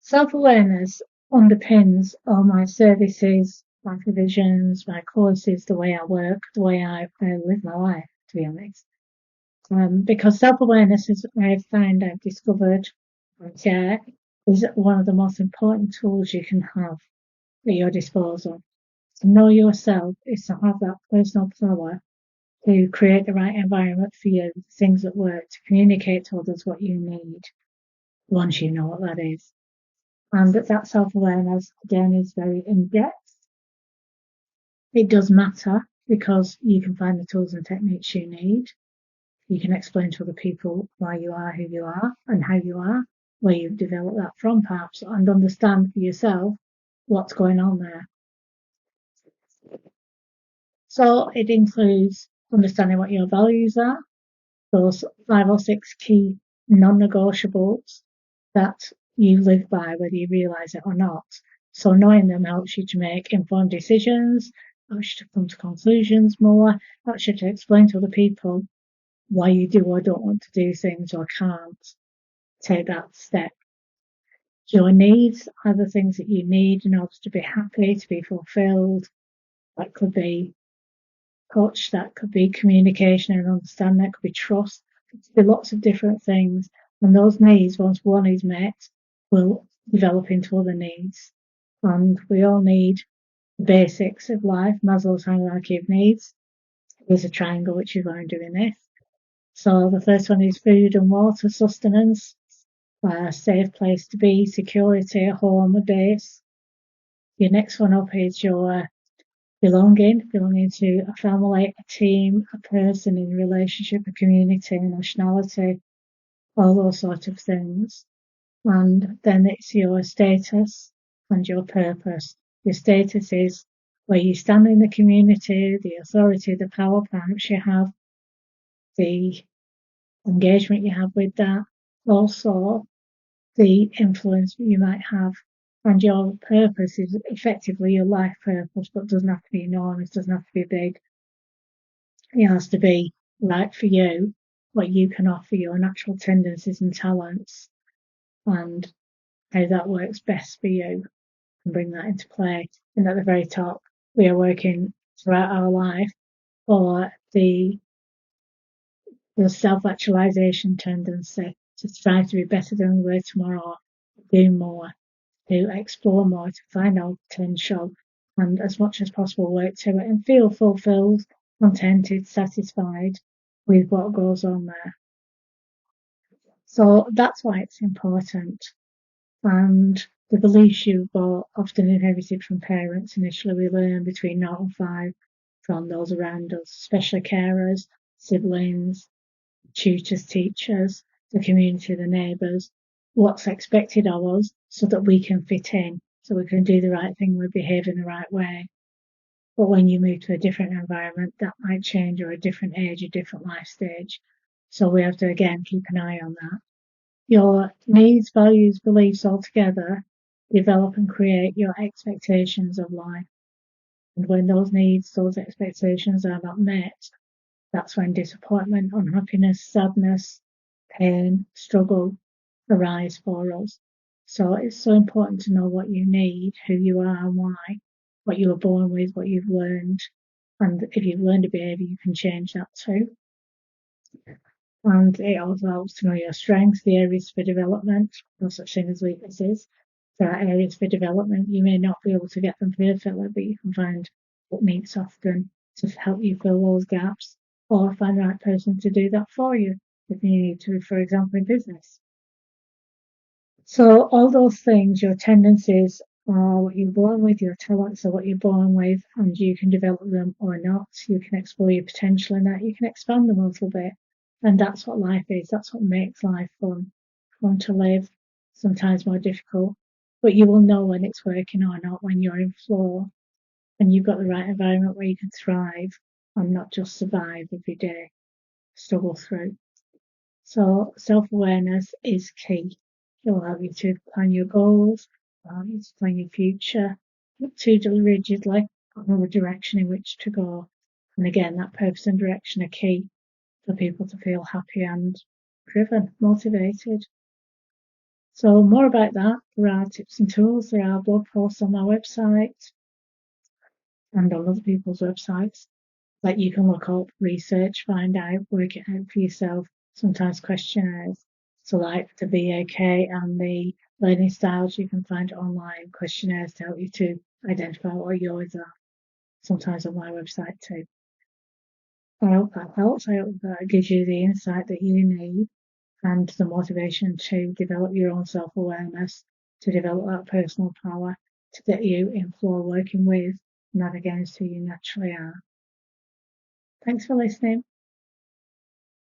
Self-awareness underpins all my services, my provisions, my courses, the way I work, the way I live my life, to be honest. Because self-awareness is, I've discovered, yeah, is one of the most important tools you can have at your disposal. To know yourself is to have that personal power to create the right environment for you, things that work, to communicate to others what you need once you know what that is. And that self-awareness, again, is very in-depth. It does matter because you can find the tools and techniques you need. You can explain to other people why you are who you are and how you are, where you've developed that from perhaps, and understand for yourself what's going on there. So it includes understanding what your values are, those 5 or 6 key non-negotiables that you live by, whether you realise it or not. So knowing them helps you to make informed decisions, helps you to come to conclusions more, helps you to explain to other people why you do or don't want to do things or can't take that step. Your needs are the things that you need in order to be happy, to be fulfilled. That could be touch, that could be communication and understanding, that could be trust. It could be lots of different things. And those needs, once one is met, will develop into other needs. And we all need the basics of life, Maslow's hierarchy of needs. There's a triangle, which is why I'm doing this. So the first one is food and water, sustenance, a safe place to be, security, a home, a base. Your next one up is your belonging to a family, a team, a person in a relationship, a community, a nationality, all those sort of things. And then it's your status and your purpose. Your status is where you stand in the community, the authority, the power perhaps you have, the engagement you have with that, also the influence you might have. And your purpose is effectively your life purpose, but doesn't have to be enormous, doesn't have to be big. It has to be right for you, what you can offer, your natural tendencies and talents, and how that works best for you, and bring that into play. And at the very top, we are working throughout our life for the self-actualization tendency to strive to be better than we were tomorrow, to do more, to explore more, to find our potential, and as much as possible work to it and feel fulfilled, contented, satisfied with what goes on there. So that's why it's important. And the beliefs you've got often inherited from parents. Initially, we learn between 0 and 5 from those around us, especially carers, siblings, tutors, teachers, the community, the neighbours, what's expected of us so that we can fit in, so we can do the right thing, we behave in the right way. But when you move to a different environment, that might change, or a different age, a different life stage. So we have to, again, keep an eye on that. Your needs, values, beliefs all together develop and create your expectations of life. And when those needs, those expectations are not met, that's when disappointment, unhappiness, sadness, pain, struggle arise for us. So it's so important to know what you need, who you are and why, what you were born with, what you've learned. And if you've learned a behaviour, you can change that too. And it also helps to know your strengths, the areas for development, no such thing as weaknesses. There are areas for development. You may not be able to get them perfectly, but you can find techniques often to help you fill those gaps, or find the right person to do that for you if you need to, for example, in business. So all those things, your tendencies are what you're born with, your talents are what you're born with, and you can develop them or not. You can explore your potential in that, you can expand them a little bit. And that's what life is. That's what makes life fun. Fun to live, sometimes more difficult. But you will know when it's working or not, when you're in flow and you've got the right environment where you can thrive and not just survive every day, struggle through. So self-awareness is key. It will help you to plan your goals, allow you to plan your future, not too rigidly, but know the direction in which to go. And again, that purpose and direction are key for people to feel happy and driven, motivated. So more about that, there are tips and tools, there are blog posts on my website and on other people's websites that you can look up, research, find out, work it out for yourself, sometimes questionnaires. So like the VAK and the learning styles, you can find online questionnaires to help you to identify what yours are, sometimes on my website too. I hope that helps. I hope that gives you the insight that you need and the motivation to develop your own self-awareness, to develop that personal power, to get you in flow working with and that against who you naturally are. Thanks for listening.